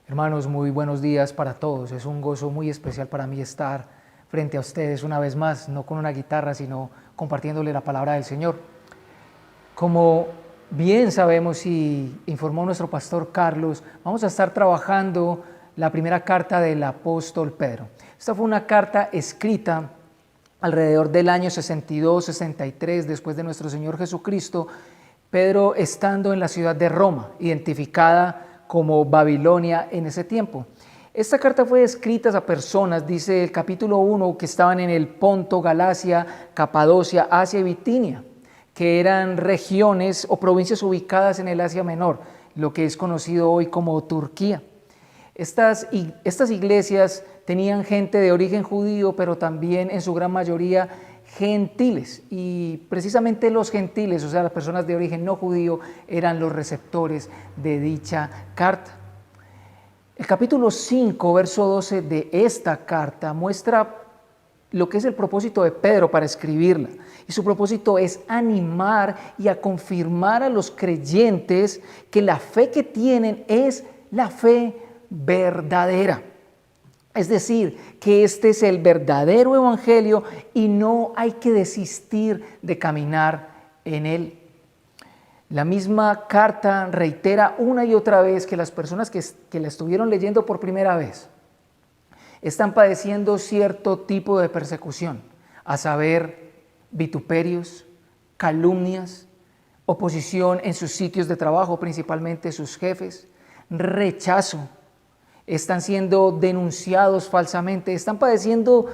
Hermanos, muy buenos días para todos. Es un gozo muy especial para mí estar frente a ustedes una vez más, no con una guitarra, sino compartiéndole la palabra del Señor. Como bien sabemos y informó nuestro pastor Carlos, vamos a estar trabajando la primera carta del apóstol Pedro. Esta fue una carta escrita alrededor del año 62-63 después de nuestro Señor Jesucristo, Pedro estando en la ciudad de Roma, identificada como Babilonia en ese tiempo. Esta carta fue escrita a personas, dice el capítulo 1, que estaban en el Ponto, Galacia, Capadocia, Asia y Bitinia, que eran regiones o provincias ubicadas en el Asia Menor, lo que es conocido hoy como Turquía. Estas iglesias tenían gente de origen judío, pero también en su gran mayoría gentiles, y precisamente los gentiles, o sea, las personas de origen no judío, eran los receptores de dicha carta. El capítulo 5, verso 12 de esta carta muestra lo que es el propósito de Pedro para escribirla, y su propósito es animar y a confirmar a los creyentes que la fe que tienen es la fe verdadera. Es decir, que este es el verdadero evangelio y no hay que desistir de caminar en él. La misma carta reitera una y otra vez que las personas que la estuvieron leyendo por primera vez están padeciendo cierto tipo de persecución, a saber, vituperios, calumnias, oposición en sus sitios de trabajo, principalmente sus jefes, rechazo. Están siendo denunciados falsamente, están padeciendo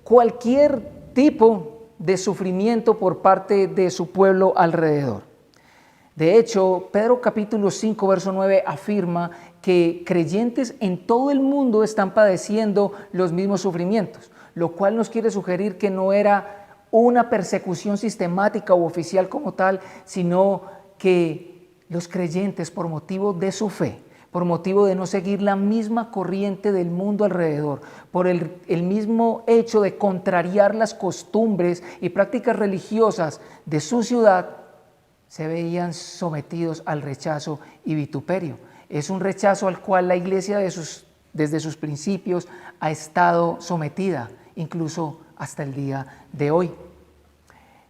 cualquier tipo de sufrimiento por parte de su pueblo alrededor. De hecho, Pedro capítulo 5, verso 9 afirma que creyentes en todo el mundo están padeciendo los mismos sufrimientos, lo cual nos quiere sugerir que no era una persecución sistemática u oficial como tal, sino que los creyentes, por motivo de su fe, por motivo de no seguir la misma corriente del mundo alrededor, por el mismo hecho de contrariar las costumbres y prácticas religiosas de su ciudad, se veían sometidos al rechazo y vituperio. Es un rechazo al cual la iglesia desde sus principios ha estado sometida, incluso hasta el día de hoy.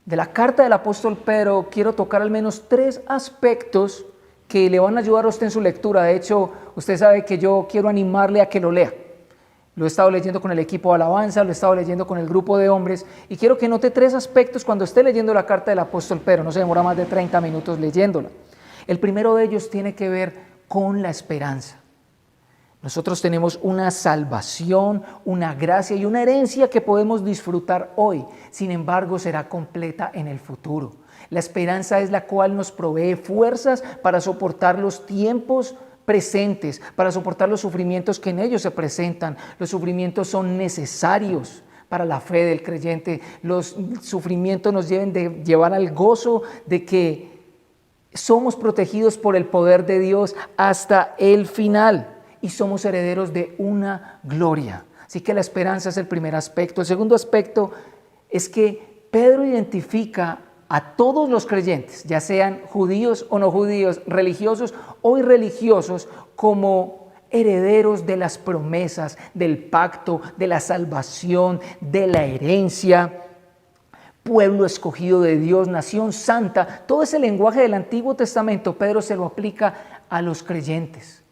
De la carta del apóstol Pedro quiero tocar al menos 3 aspectos que le van a ayudar a usted en su lectura. De hecho, usted sabe que yo quiero animarle a que lo lea. Lo he estado leyendo con el equipo de alabanza, lo he estado leyendo con el grupo de hombres, y quiero que note 3 aspectos cuando esté leyendo la carta del apóstol Pedro. No se demora más de 30 minutos leyéndola. El primero de ellos tiene que ver con la esperanza. Nosotros tenemos una salvación, una gracia y una herencia que podemos disfrutar hoy. Sin embargo, será completa en el futuro. La esperanza es la cual nos provee fuerzas para soportar los tiempos presentes, para soportar los sufrimientos que en ellos se presentan. Los sufrimientos son necesarios para la fe del creyente. Los sufrimientos nos deben de llevar al gozo de que somos protegidos por el poder de Dios hasta el final y somos herederos de una gloria. Así que la esperanza es el primer aspecto. El segundo aspecto es que Pedro identifica a todos los creyentes, ya sean judíos o no judíos, religiosos o irreligiosos, como herederos de las promesas, del pacto, de la salvación, de la herencia, pueblo escogido de Dios, nación santa. Todo ese lenguaje del Antiguo Testamento, Pedro se lo aplica a los creyentes.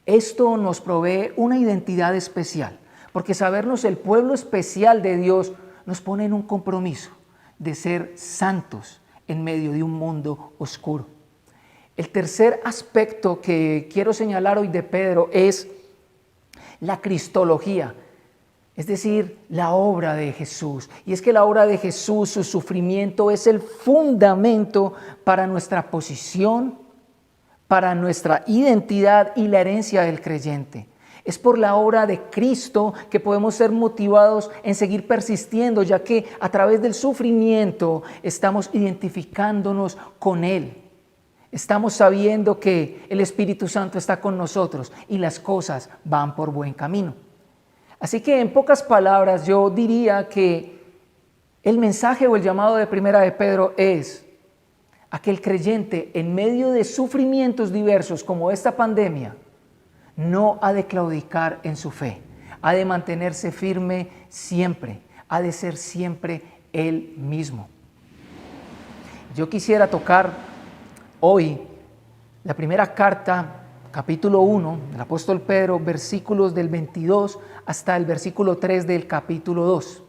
Esto nos provee una identidad especial, porque sabernos el pueblo especial de Dios nos pone en un compromiso de ser santos en medio de un mundo oscuro. El tercer aspecto que quiero señalar hoy de Pedro es la cristología, es decir, la obra de Jesús. Y es que la obra de Jesús, su sufrimiento, es el fundamento para nuestra posición, para nuestra identidad y la herencia del creyente. Es por la obra de Cristo que podemos ser motivados en seguir persistiendo, ya que a través del sufrimiento estamos identificándonos con Él. Estamos sabiendo que el Espíritu Santo está con nosotros y las cosas van por buen camino. Así que en pocas palabras yo diría que el mensaje o el llamado de primera de Pedro es a que el creyente en medio de sufrimientos diversos como esta pandemia no ha de claudicar en su fe, ha de mantenerse firme siempre, ha de ser siempre Él mismo. Yo quisiera tocar hoy la primera carta, capítulo 1 del apóstol Pedro, versículos del 22 hasta el versículo 3 del capítulo 2.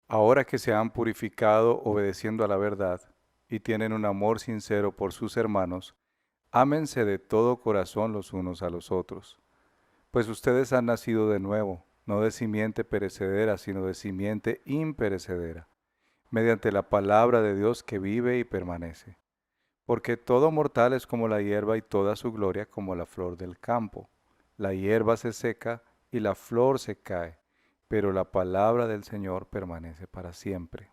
Ahora que se han purificado obedeciendo a la verdad y tienen un amor sincero por sus hermanos, ámense de todo corazón los unos a los otros. Pues ustedes han nacido de nuevo, no de simiente perecedera, sino de simiente imperecedera, mediante la palabra de Dios que vive y permanece. Porque todo mortal es como la hierba y toda su gloria como la flor del campo. La hierba se seca y la flor se cae, pero la palabra del Señor permanece para siempre.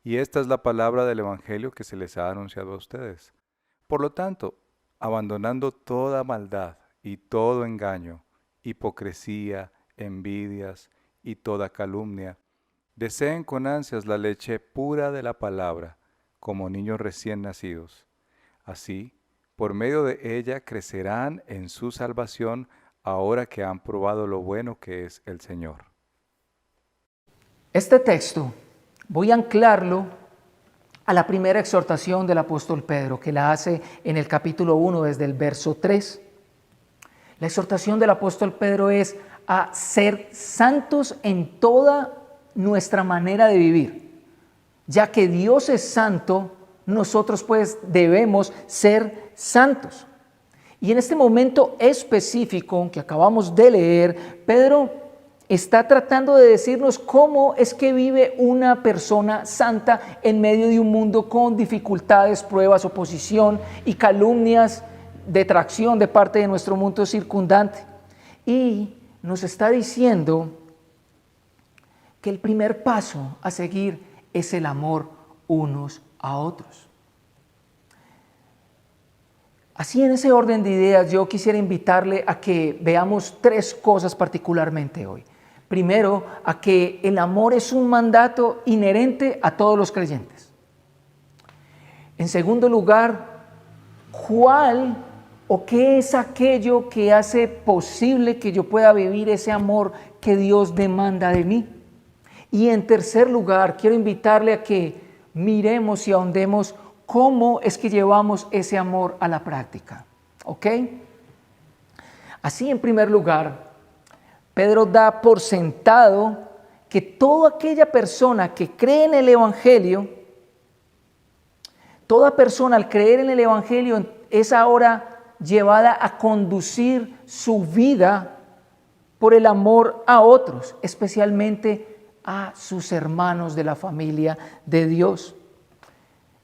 Y esta es la palabra del Evangelio que se les ha anunciado a ustedes. Por lo tanto, abandonando toda maldad y todo engaño, hipocresía, envidias y toda calumnia, deseen con ansias la leche pura de la palabra, como niños recién nacidos. Así, por medio de ella crecerán en su salvación ahora que han probado lo bueno que es el Señor. Este texto voy a anclarlo a la primera exhortación del apóstol Pedro, que la hace en el capítulo 1 desde el verso 3. La exhortación del apóstol Pedro es a ser santos en toda nuestra manera de vivir. Ya que Dios es santo, nosotros pues debemos ser santos. Y en este momento específico que acabamos de leer, Pedro está tratando de decirnos cómo es que vive una persona santa en medio de un mundo con dificultades, pruebas, oposición y calumnias, detracción de parte de nuestro mundo circundante. Y nos está diciendo que el primer paso a seguir es el amor unos a otros. Así, en ese orden de ideas, yo quisiera invitarle a que veamos tres cosas particularmente hoy. Primero, a que el amor es un mandato inherente a todos los creyentes. En segundo lugar, ¿cuál o qué es aquello que hace posible que yo pueda vivir ese amor que Dios demanda de mí? Y en tercer lugar, quiero invitarle a que miremos y ahondemos cómo es que llevamos ese amor a la práctica. ¿Ok? Así, en primer lugar, Pedro da por sentado que toda aquella persona que cree en el Evangelio, toda persona al creer en el Evangelio es ahora llevada a conducir su vida por el amor a otros, especialmente a sus hermanos de la familia de Dios.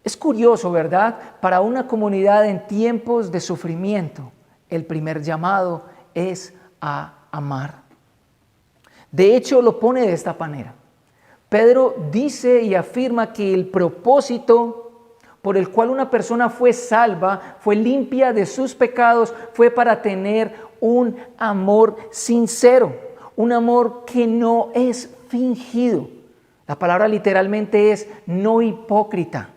Es curioso, ¿verdad? Para una comunidad en tiempos de sufrimiento, el primer llamado es a amar. De hecho, lo pone de esta manera. Pedro dice y afirma que el propósito por el cual una persona fue salva, fue limpia de sus pecados, fue para tener un amor sincero, un amor que no es fingido. La palabra literalmente es no hipócrita.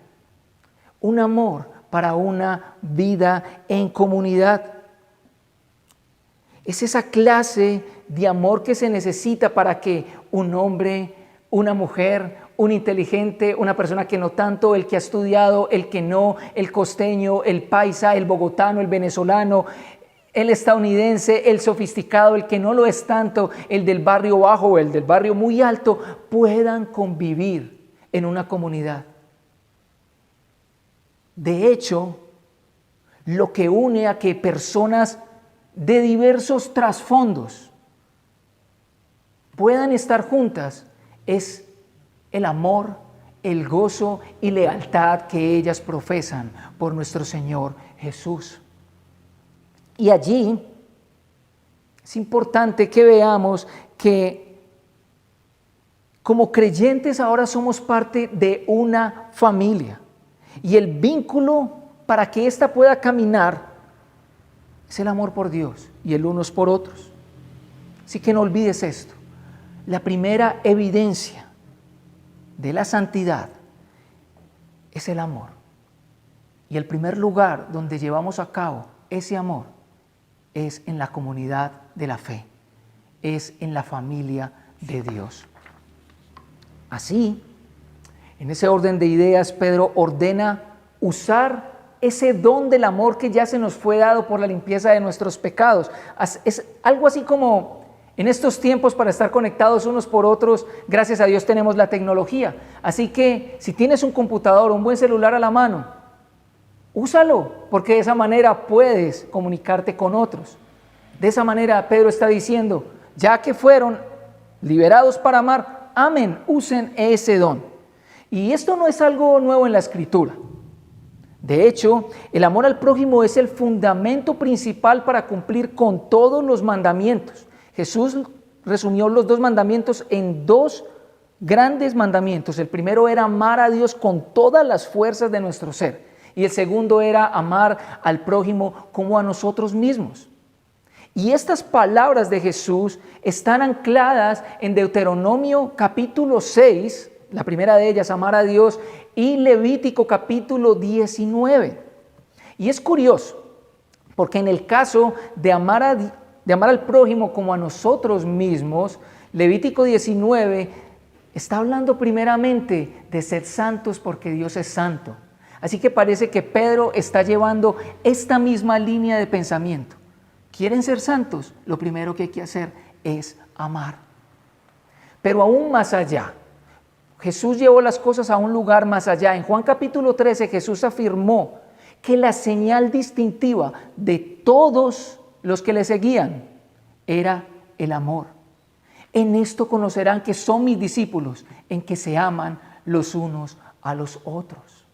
Un amor para una vida en comunidad. Es esa clase de amor que se necesita para que un hombre, una mujer, un inteligente, una persona que no tanto, el que ha estudiado, el que no, el costeño, el paisa, el bogotano, el venezolano, el estadounidense, el sofisticado, el que no lo es tanto, el del barrio bajo o el del barrio muy alto, puedan convivir en una comunidad. De hecho, lo que une a que personas de diversos trasfondos puedan estar juntas es el amor, el gozo y lealtad que ellas profesan por nuestro Señor Jesús. Y allí es importante que veamos que como creyentes ahora somos parte de una familia. Y el vínculo para que ésta pueda caminar es el amor por Dios y el unos por otros. Así que no olvides esto. La primera evidencia de la santidad es el amor. Y el primer lugar donde llevamos a cabo ese amor es en la comunidad de la fe, es en la familia de Dios. Así, en ese orden de ideas, Pedro ordena usar ese don del amor que ya se nos fue dado por la limpieza de nuestros pecados. Es algo así como en estos tiempos, para estar conectados unos por otros, gracias a Dios tenemos la tecnología. Así que si tienes un computador o un buen celular a la mano, úsalo, porque de esa manera puedes comunicarte con otros. De esa manera Pedro está diciendo, ya que fueron liberados para amar, amen, usen ese don. Y esto no es algo nuevo en la Escritura. De hecho, el amor al prójimo es el fundamento principal para cumplir con todos los mandamientos. Jesús resumió los 2 mandamientos en 2 grandes mandamientos. El primero era amar a Dios con todas las fuerzas de nuestro ser. Y el segundo era amar al prójimo como a nosotros mismos. Y estas palabras de Jesús están ancladas en Deuteronomio capítulo 6, la primera de ellas, amar a Dios, y Levítico capítulo 19. Y es curioso, porque en el caso de amar al prójimo como a nosotros mismos, Levítico 19 está hablando primeramente de ser santos porque Dios es santo. Así que parece que Pedro está llevando esta misma línea de pensamiento. ¿Quieren ser santos? Lo primero que hay que hacer es amar. Pero aún más allá, Jesús llevó las cosas a un lugar más allá. En Juan capítulo 13 Jesús afirmó que la señal distintiva de todos los que le seguían era el amor. En esto conocerán que son mis discípulos, en que se aman los unos a los otros.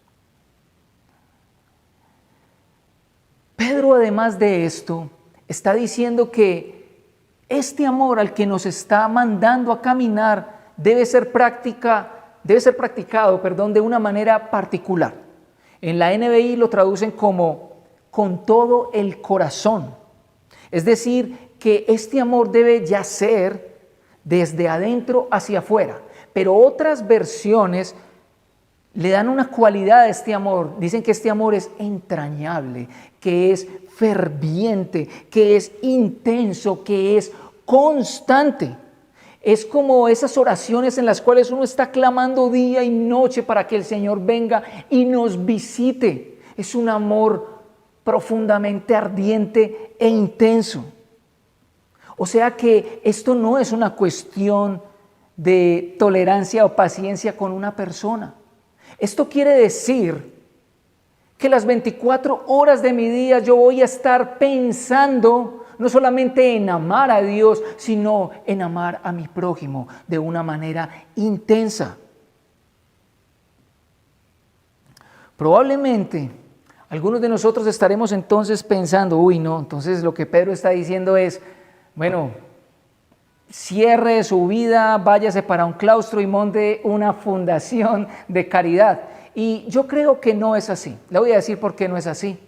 Pedro, además de esto, está diciendo que este amor al que nos está mandando a caminar debe ser practicado de una manera particular. En la NBI lo traducen como con todo el corazón. Es decir, que este amor debe yacer desde adentro hacia afuera. Pero otras versiones le dan una cualidad a este amor. Dicen que este amor es entrañable, que es ferviente, que es intenso, que es constante. Es como esas oraciones en las cuales uno está clamando día y noche para que el Señor venga y nos visite. Es un amor profundamente ardiente e intenso. O sea que esto no es una cuestión de tolerancia o paciencia con una persona. Esto quiere decir que las 24 horas de mi día yo voy a estar pensando no solamente en amar a Dios, sino en amar a mi prójimo de una manera intensa. Probablemente algunos de nosotros estaremos entonces pensando, entonces lo que Pedro está diciendo es, cierre su vida, váyase para un claustro y monte una fundación de caridad. Y yo creo que no es así. Le voy a decir por qué no es así.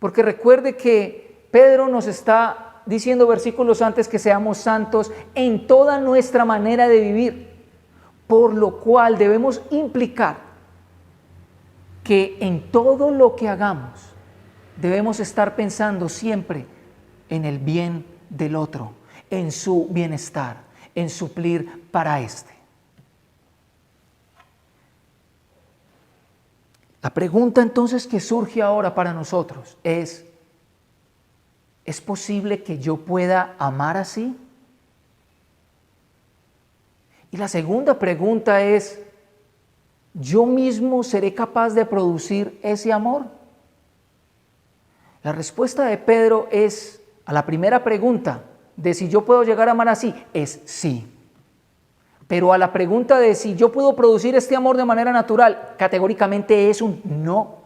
Porque recuerde que Pedro nos está diciendo versículos antes que seamos santos en toda nuestra manera de vivir, por lo cual debemos implicar que en todo lo que hagamos debemos estar pensando siempre en el bien del otro, en su bienestar, en suplir para éste. La pregunta entonces que surge ahora para nosotros ¿es posible que yo pueda amar así? Y la segunda pregunta es, ¿yo mismo seré capaz de producir ese amor? La respuesta de Pedro es, a la primera pregunta de si yo puedo llegar a amar así, es sí. Pero a la pregunta de si yo puedo producir este amor de manera natural, categóricamente es un no.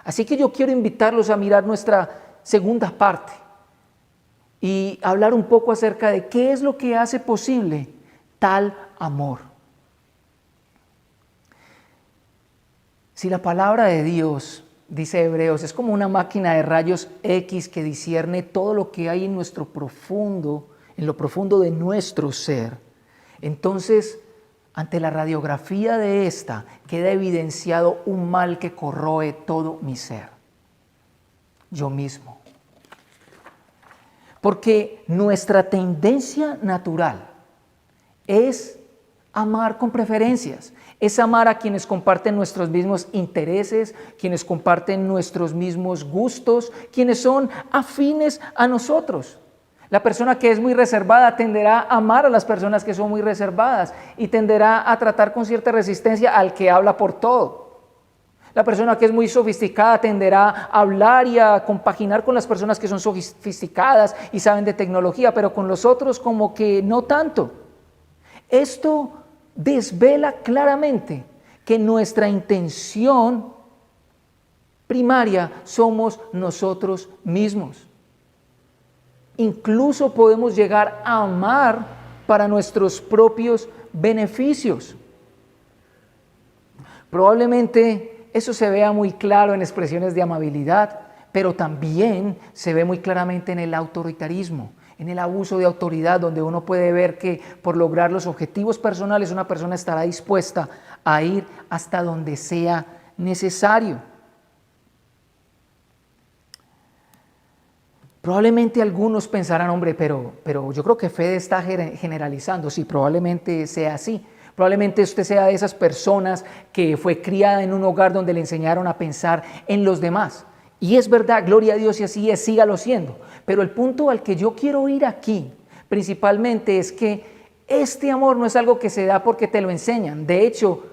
Así que yo quiero invitarlos a mirar nuestra segunda parte y hablar un poco acerca de qué es lo que hace posible tal amor. Si la palabra de Dios, dice Hebreos, es como una máquina de rayos X que discierne todo lo que hay en lo profundo de nuestro ser, entonces ante la radiografía de esta queda evidenciado un mal que corroe todo mi ser, yo mismo. Porque nuestra tendencia natural es amar con preferencias, es amar a quienes comparten nuestros mismos intereses, quienes comparten nuestros mismos gustos, quienes son afines a nosotros. La persona que es muy reservada tenderá a amar a las personas que son muy reservadas y tenderá a tratar con cierta resistencia al que habla por todo. La persona que es muy sofisticada tenderá a hablar y a compaginar con las personas que son sofisticadas y saben de tecnología, pero con los otros como que no tanto. Esto desvela claramente que nuestra intención primaria somos nosotros mismos. Incluso podemos llegar a amar para nuestros propios beneficios. Probablemente eso se vea muy claro en expresiones de amabilidad, pero también se ve muy claramente en el autoritarismo, en el abuso de autoridad, donde uno puede ver que por lograr los objetivos personales una persona estará dispuesta a ir hasta donde sea necesario. Probablemente algunos pensarán, hombre, pero yo creo que Fede está generalizando. Sí, probablemente sea así. Probablemente usted sea de esas personas que fue criada en un hogar donde le enseñaron a pensar en los demás. Y es verdad, gloria a Dios, y así es, sígalo siendo. Pero el punto al que yo quiero ir aquí, principalmente, es que este amor no es algo que se da porque te lo enseñan. De hecho,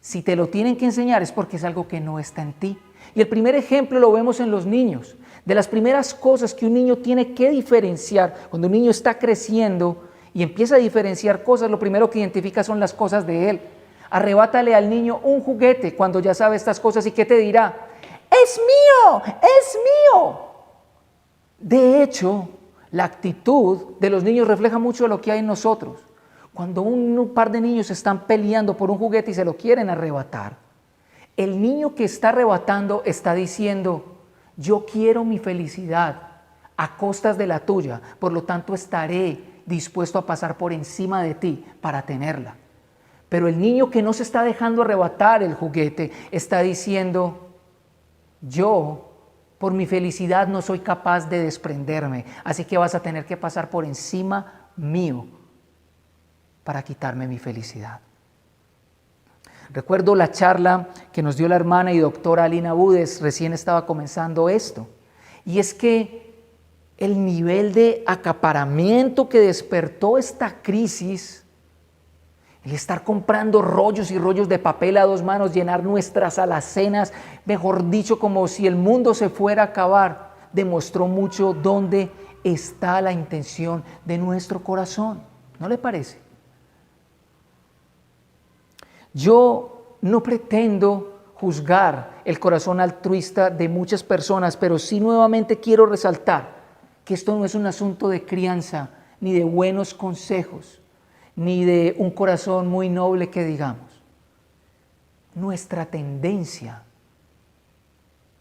si te lo tienen que enseñar es porque es algo que no está en ti. Y el primer ejemplo lo vemos en los niños. De las primeras cosas que un niño tiene que diferenciar, cuando un niño está creciendo y empieza a diferenciar cosas, lo primero que identifica son las cosas de él. Arrebátale al niño un juguete cuando ya sabe estas cosas y ¿qué te dirá? ¡Es mío! ¡Es mío! De hecho, la actitud de los niños refleja mucho de lo que hay en nosotros. Cuando un par de niños están peleando por un juguete y se lo quieren arrebatar, el niño que está arrebatando está diciendo, yo quiero mi felicidad a costas de la tuya, por lo tanto estaré dispuesto a pasar por encima de ti para tenerla. Pero el niño que no se está dejando arrebatar el juguete está diciendo, yo por mi felicidad no soy capaz de desprenderme, así que vas a tener que pasar por encima mío para quitarme mi felicidad. Recuerdo la charla que nos dio la hermana y doctora Alina Budes, recién estaba comenzando esto, y es que el nivel de acaparamiento que despertó esta crisis, el estar comprando rollos y rollos de papel a dos manos, llenar nuestras alacenas, mejor dicho, como si el mundo se fuera a acabar, demostró mucho dónde está la intención de nuestro corazón. ¿No le parece? Yo no pretendo juzgar el corazón altruista de muchas personas, pero sí nuevamente quiero resaltar que esto no es un asunto de crianza, ni de buenos consejos, ni de un corazón muy noble que digamos. Nuestra tendencia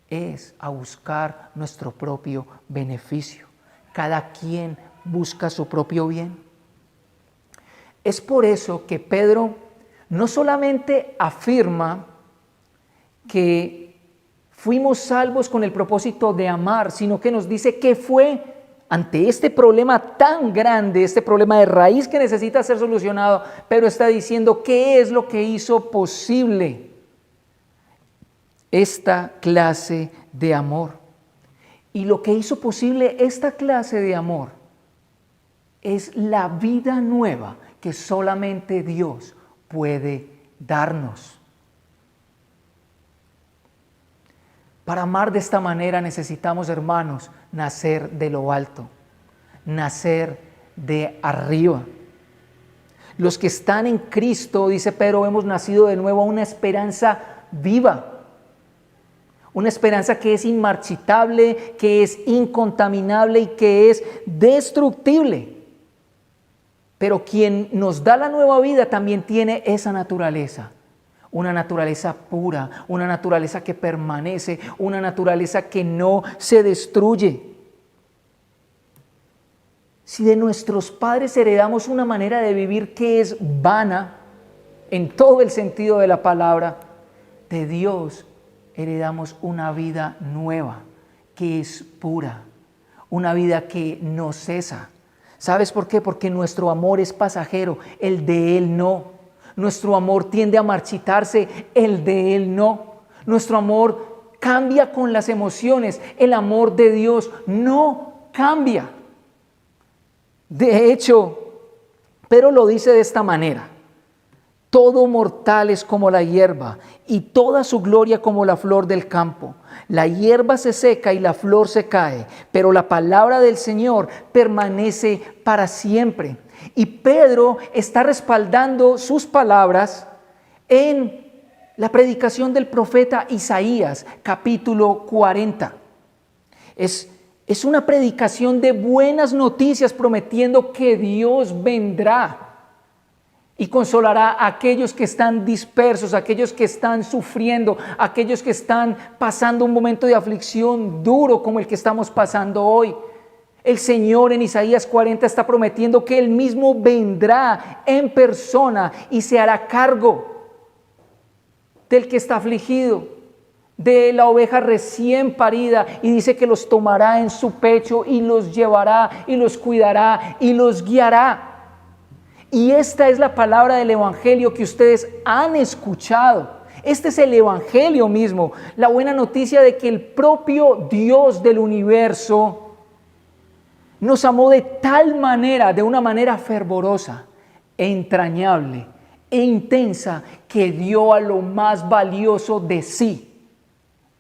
es a buscar nuestro propio beneficio. Cada quien busca su propio bien. Es por eso que Pedro no solamente afirma que fuimos salvos con el propósito de amar, sino que nos dice que fue ante este problema tan grande, este problema de raíz que necesita ser solucionado, pero está diciendo qué es lo que hizo posible esta clase de amor. Y lo que hizo posible esta clase de amor es la vida nueva que solamente Dios puede darnos. Para amar de esta manera necesitamos, hermanos, nacer de lo alto, nacer de arriba. Los que están en Cristo, dice Pedro, hemos nacido de nuevo a una esperanza viva, una esperanza que es inmarchitable, que es incontaminable y que es destructible. Pero quien nos da la nueva vida también tiene esa naturaleza. Una naturaleza pura, una naturaleza que permanece, una naturaleza que no se destruye. Si de nuestros padres heredamos una manera de vivir que es vana, en todo el sentido de la palabra, de Dios heredamos una vida nueva, que es pura, una vida que no cesa. ¿Sabes por qué? Porque nuestro amor es pasajero, el de Él no. Nuestro amor tiende a marchitarse, el de Él no. Nuestro amor cambia con las emociones, el amor de Dios no cambia. De hecho, Pedro lo dice de esta manera: todo mortal es como la hierba, y toda su gloria como la flor del campo. La hierba se seca y la flor se cae, pero la palabra del Señor permanece para siempre. Y Pedro está respaldando sus palabras en la predicación del profeta Isaías, capítulo 40. Es una predicación de buenas noticias, prometiendo que Dios vendrá y consolará a aquellos que están dispersos, a aquellos que están sufriendo, a aquellos que están pasando un momento de aflicción duro como el que estamos pasando hoy. El Señor en Isaías 40 está prometiendo que Él mismo vendrá en persona y se hará cargo del que está afligido, de la oveja recién parida, y dice que los tomará en su pecho y los llevará y los cuidará y los guiará. Y esta es la palabra del Evangelio que ustedes han escuchado. Este es el Evangelio mismo, la buena noticia de que el propio Dios del universo nos amó de tal manera, de una manera fervorosa, entrañable e intensa, que dio a lo más valioso de sí,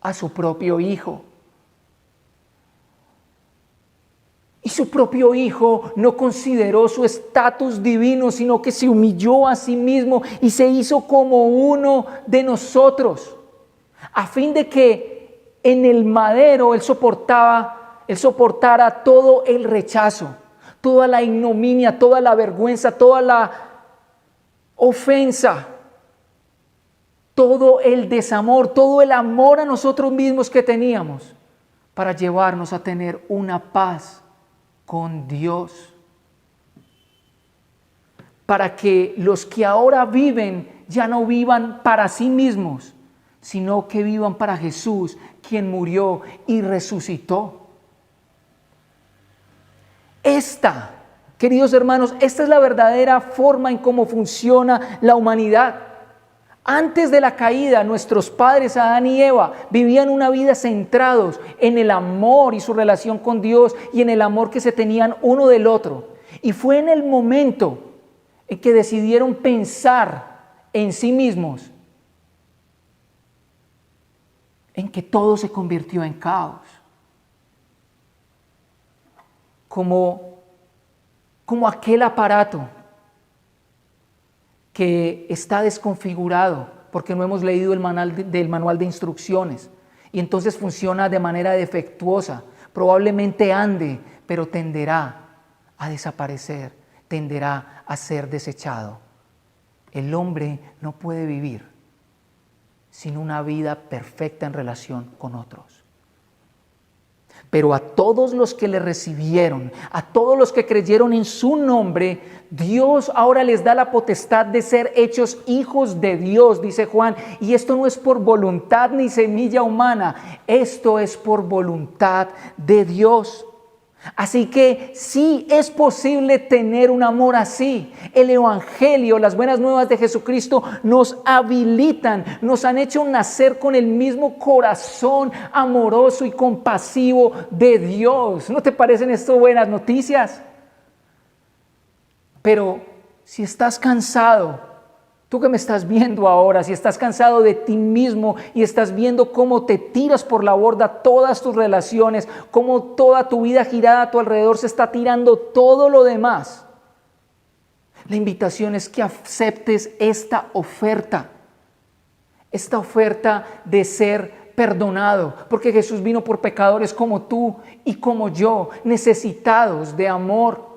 a su propio Hijo. Y su propio Hijo no consideró su estatus divino, sino que se humilló a sí mismo y se hizo como uno de nosotros, a fin de que en el madero Él soportara todo el rechazo, toda la ignominia, toda la vergüenza, toda la ofensa, todo el desamor, todo el amor a nosotros mismos que teníamos, para llevarnos a tener una paz con Dios, para que los que ahora viven ya no vivan para sí mismos, sino que vivan para Jesús, quien murió y resucitó. Queridos hermanos, esta es la verdadera forma en cómo funciona la humanidad. Antes de la caída, nuestros padres Adán y Eva vivían una vida centrados en el amor y su relación con Dios, y en el amor que se tenían uno del otro. Y fue en el momento en que decidieron pensar en sí mismos, en que todo se convirtió en caos. Como aquel aparato que está desconfigurado porque no hemos leído el manual de instrucciones, y entonces funciona de manera defectuosa. Probablemente ande, pero tenderá a desaparecer, tenderá a ser desechado. El hombre no puede vivir sin una vida perfecta en relación con otros. Pero a todos los que le recibieron, a todos los que creyeron en su nombre, Dios ahora les da la potestad de ser hechos hijos de Dios, dice Juan. Y esto no es por voluntad ni semilla humana, esto es por voluntad de Dios. Así que sí es posible tener un amor así. El Evangelio, las buenas nuevas de Jesucristo nos habilitan, nos han hecho nacer con el mismo corazón amoroso y compasivo de Dios. ¿No te parecen esto buenas noticias? Pero si estás cansado, tú que me estás viendo ahora, si estás cansado de ti mismo y estás viendo cómo te tiras por la borda todas tus relaciones, cómo toda tu vida girada a tu alrededor se está tirando todo lo demás, la invitación es que aceptes esta oferta de ser perdonado, porque Jesús vino por pecadores como tú y como yo, necesitados de amor,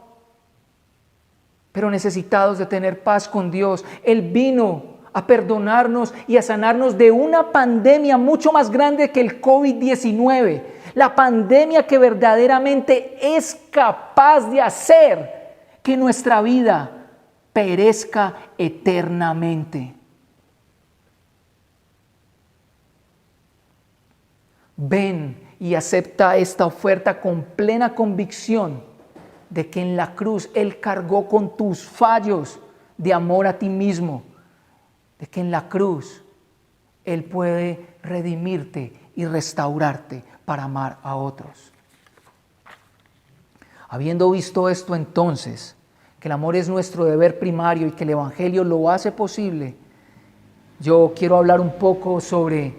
pero necesitados de tener paz con Dios. Él vino a perdonarnos y a sanarnos de una pandemia mucho más grande que el COVID-19, la pandemia que verdaderamente es capaz de hacer que nuestra vida perezca eternamente. Ven y acepta esta oferta con plena convicción de que en la cruz Él cargó con tus fallos de amor a ti mismo, de que en la cruz Él puede redimirte y restaurarte para amar a otros. Habiendo visto esto entonces, que el amor es nuestro deber primario y que el Evangelio lo hace posible, yo quiero hablar un poco sobre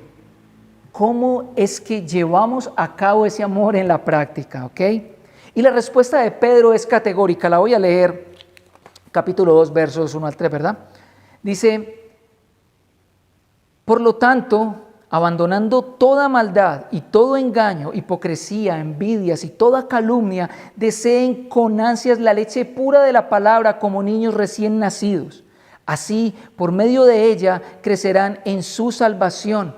cómo es que llevamos a cabo ese amor en la práctica, ¿ok? Y la respuesta de Pedro es categórica, la voy a leer, capítulo 2, versos 1 al 3, ¿verdad? Dice, por lo tanto, abandonando toda maldad y todo engaño, hipocresía, envidias y toda calumnia, deseen con ansias la leche pura de la palabra como niños recién nacidos. Así, por medio de ella, crecerán en su salvación,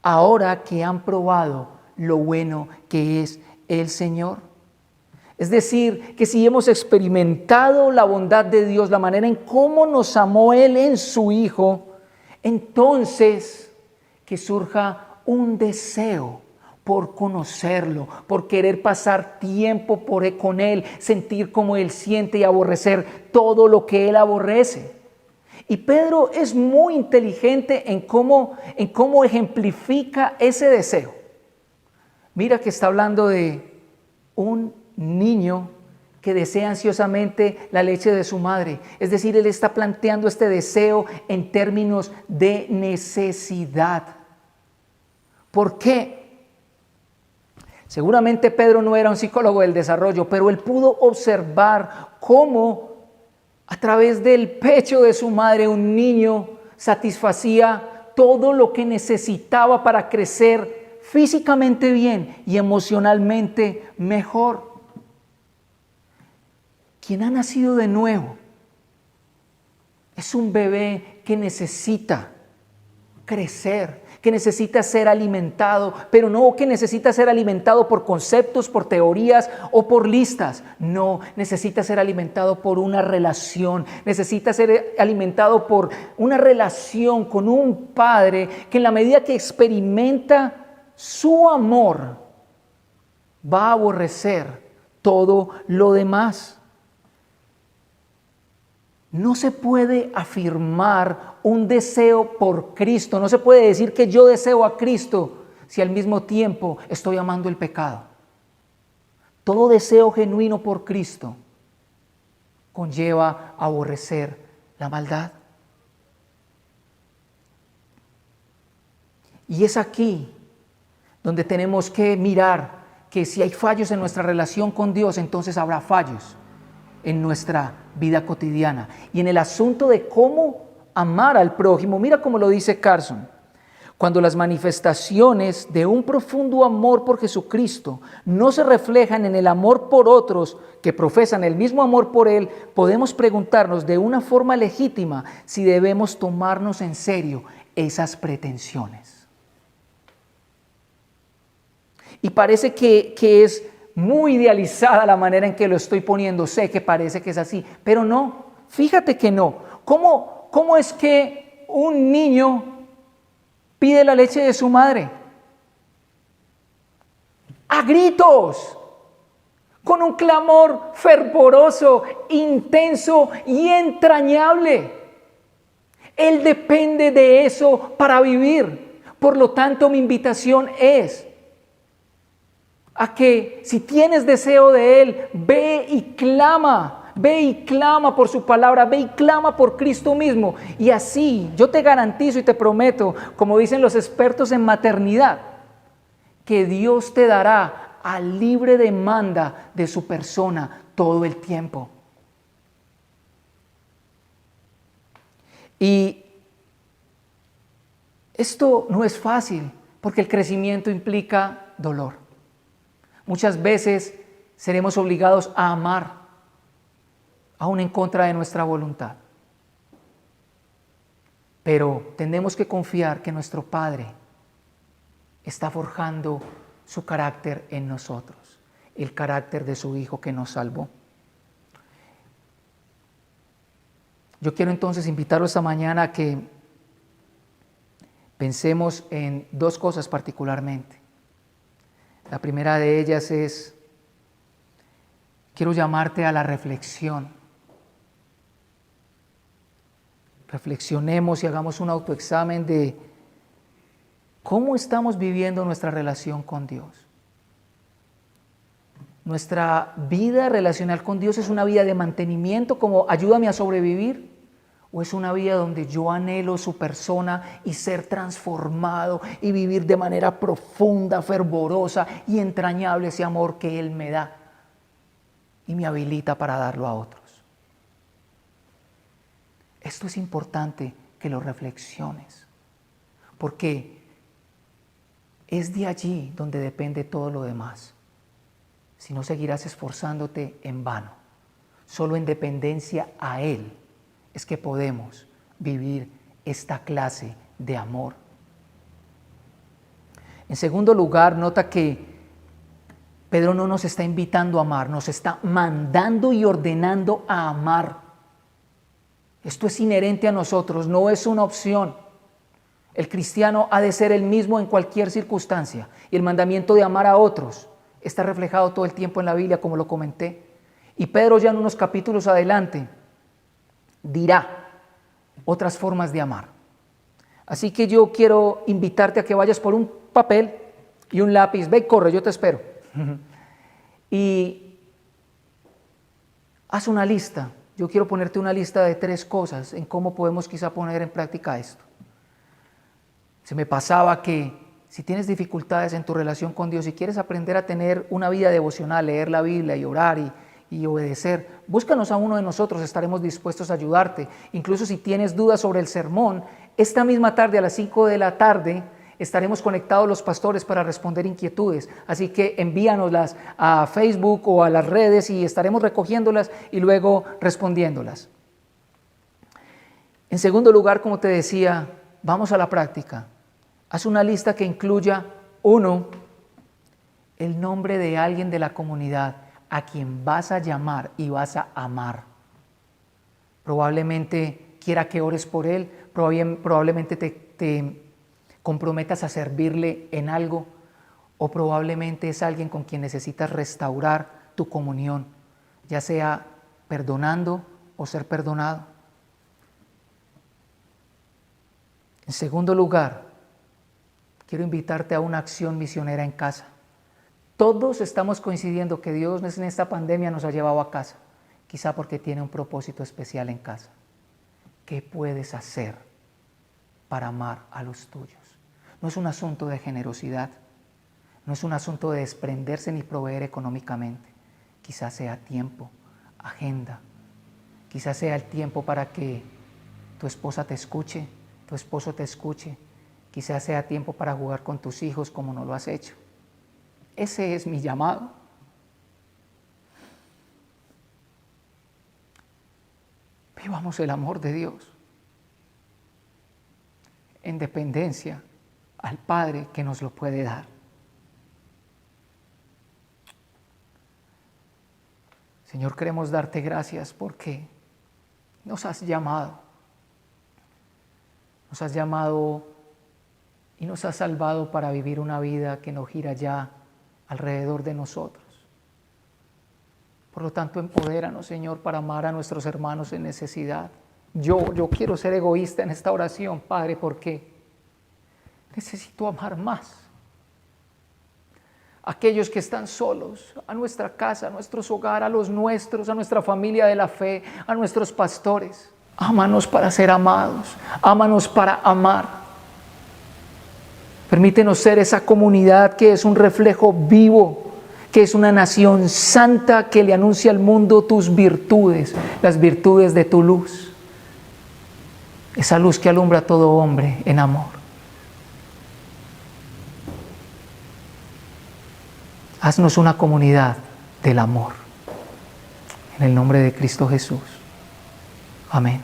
ahora que han probado lo bueno que es el Señor. Es decir, que si hemos experimentado la bondad de Dios, la manera en cómo nos amó Él en su Hijo, entonces que surja un deseo por conocerlo, por querer pasar tiempo con Él, sentir como Él siente y aborrecer todo lo que Él aborrece. Y Pedro es muy inteligente en cómo ejemplifica ese deseo. Mira que está hablando de un niño que desea ansiosamente la leche de su madre. Es decir, él está planteando este deseo en términos de necesidad. ¿Por qué? Seguramente Pedro no era un psicólogo del desarrollo, pero él pudo observar cómo a través del pecho de su madre un niño satisfacía todo lo que necesitaba para crecer físicamente bien y emocionalmente mejor. Quien ha nacido de nuevo es un bebé que necesita crecer, que necesita ser alimentado, pero no que necesita ser alimentado por conceptos, por teorías o por listas. No, necesita ser alimentado por una relación, necesita ser alimentado por una relación con un padre que en la medida que experimenta su amor va a aborrecer todo lo demás. No se puede afirmar un deseo por Cristo, no se puede decir que yo deseo a Cristo si al mismo tiempo estoy amando el pecado. Todo deseo genuino por Cristo conlleva aborrecer la maldad. Y es aquí donde tenemos que mirar que si hay fallos en nuestra relación con Dios, entonces habrá fallos en nuestra vida cotidiana. Y en el asunto de cómo amar al prójimo, mira cómo lo dice Carson. Cuando las manifestaciones de un profundo amor por Jesucristo no se reflejan en el amor por otros que profesan el mismo amor por Él, podemos preguntarnos de una forma legítima si debemos tomarnos en serio esas pretensiones. Y parece que es muy idealizada la manera en que lo estoy poniendo. Sé que parece que es así, pero no. Fíjate que no. ¿Cómo es que un niño pide la leche de su madre? A gritos, con un clamor fervoroso, intenso y entrañable. Él depende de eso para vivir. Por lo tanto, mi invitación es a que si tienes deseo de Él, ve y clama por su palabra, ve y clama por Cristo mismo. Y así yo te garantizo y te prometo, como dicen los expertos en maternidad, que Dios te dará a libre demanda de su persona todo el tiempo. Y esto no es fácil, porque el crecimiento implica dolor. Muchas veces seremos obligados a amar, aún en contra de nuestra voluntad. Pero tenemos que confiar que nuestro Padre está forjando su carácter en nosotros, el carácter de su Hijo que nos salvó. Yo quiero entonces invitarlo esta mañana a que pensemos en dos cosas particularmente. La primera de ellas es, quiero llamarte a la reflexión. Reflexionemos y hagamos un autoexamen de cómo estamos viviendo nuestra relación con Dios. Nuestra vida relacional con Dios es una vida de mantenimiento, como ayúdame a sobrevivir, o es una vida donde yo anhelo su persona y ser transformado y vivir de manera profunda, fervorosa y entrañable ese amor que Él me da y me habilita para darlo a otros. Esto es importante que lo reflexiones, porque es de allí donde depende todo lo demás. Si no, seguirás esforzándote en vano. Solo en dependencia a Él es que podemos vivir esta clase de amor. En segundo lugar, nota que Pedro no nos está invitando a amar, nos está mandando y ordenando a amar. Esto es inherente a nosotros, no es una opción. El cristiano ha de ser el mismo en cualquier circunstancia, y el mandamiento de amar a otros está reflejado todo el tiempo en la Biblia, como lo comenté. Y Pedro ya en unos capítulos adelante dirá otras formas de amar. Así que yo quiero invitarte a que vayas por un papel y un lápiz. Ve y corre, yo te espero. Y haz una lista. Yo quiero ponerte una lista de 3 cosas en cómo podemos quizá poner en práctica esto. Se me pasaba que si tienes dificultades en tu relación con Dios y quieres aprender a tener una vida devocional, leer la Biblia y orar y obedecer, búscanos a uno de nosotros, estaremos dispuestos a ayudarte. Incluso si tienes dudas sobre el sermón, esta misma tarde a las 5 de la tarde estaremos conectados los pastores para responder inquietudes. Así que envíanoslas a Facebook o a las redes y estaremos recogiéndolas y luego respondiéndolas. En segundo lugar, como te decía, vamos a la práctica. Haz una lista que incluya, 1, el nombre de alguien de la comunidad a quien vas a llamar y vas a amar. Probablemente quiera que ores por él, probablemente te comprometas a servirle en algo, o probablemente es alguien con quien necesitas restaurar tu comunión, ya sea perdonando o ser perdonado. En segundo lugar, quiero invitarte a una acción misionera en casa. Todos estamos coincidiendo que Dios en esta pandemia nos ha llevado a casa, quizá porque tiene un propósito especial en casa. ¿Qué puedes hacer para amar a los tuyos? No es un asunto de generosidad, no es un asunto de desprenderse ni proveer económicamente. Quizás sea tiempo, agenda, quizás sea el tiempo para que tu esposa te escuche, tu esposo te escuche, quizás sea tiempo para jugar con tus hijos como no lo has hecho. Ese es mi llamado. Vivamos el amor de Dios en dependencia al Padre que nos lo puede dar. Señor, queremos darte gracias porque nos has llamado. Nos has llamado y nos has salvado para vivir una vida que no gira ya alrededor de nosotros. Por lo tanto, empodéranos, Señor, para amar a nuestros hermanos en necesidad. Yo quiero ser egoísta en esta oración, Padre, porque necesito amar más. Aquellos que están solos, a nuestra casa, a nuestros hogares, a los nuestros, a nuestra familia de la fe, a nuestros pastores. Ámanos para ser amados, ámanos para amar. Permítenos ser esa comunidad que es un reflejo vivo, que es una nación santa que le anuncia al mundo tus virtudes, las virtudes de tu luz. Esa luz que alumbra a todo hombre en amor. Haznos una comunidad del amor. En el nombre de Cristo Jesús. Amén.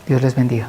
Dios les bendiga.